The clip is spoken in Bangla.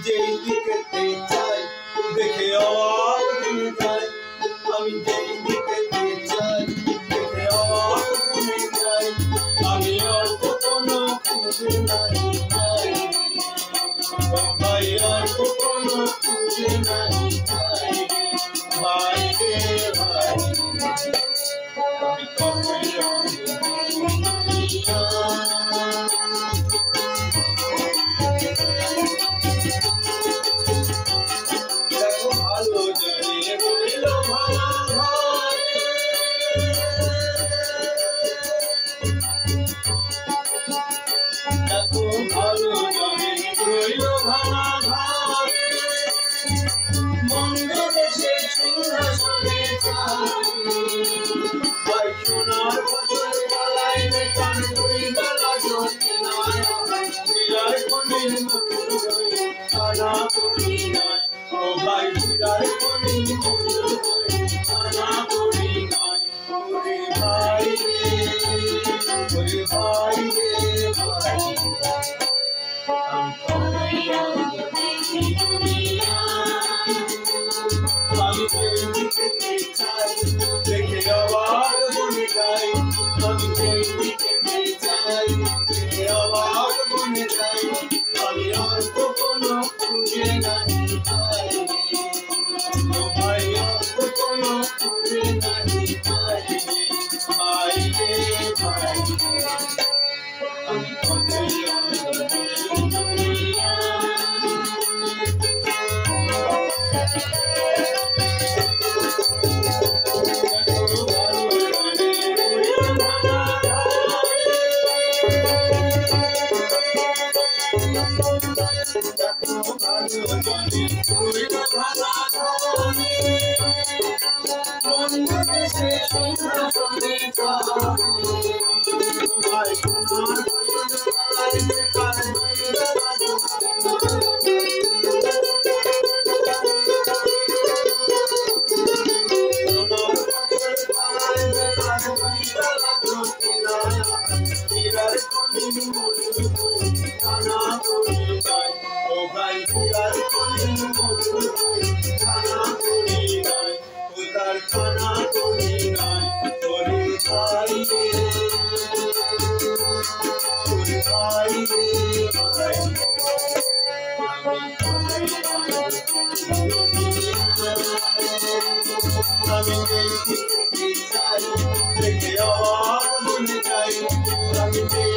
যেই দিকেতে চাই দেখে অবাক হয়ে যাই, আমি যেই দিকেতে চাই দেখে অবাক হয়ে যাই, আমি আর তো কোনো খুঁজে নাই যাই, ভাই আর তো কোনো খুঁজে নাই যাই ভাই রে ভাই, আমি কবে দেখো ভালো জনে রইল ভাঙা ঘরে, দেখো ভালো জনে রইল ভাঙা ঘরে, মন্দ দেশে সিংহাসনে ভাই সোনার বছর গলায় বেকার দুই বেলা চলতে নাই, বিরার কোণের মধুর হয়ে কানা করি নাই, ও ভাই বিরার কোণের মধুর হয়ে কানা করি নাই, ওরে ভাই রে ওরে ভাই রে ভাই, আমি কবে দেখি দুনিয়া, আমি যেই দিকেতে চাই দেখে অবাক বনে যাই, আমি যেই দিকেতে চাই দেখে অবাক বনে যাই, আমি আর তো কোনো খুঁজে নাই পাই, ও ভাই আর তো কোনো খুঁজে নাই পাই, ভাই রে ভাই, আমি কবে দুনিয়া। আমি যেই দিকেতে চাই দেখে অবাক বনে যাই, আমি যেই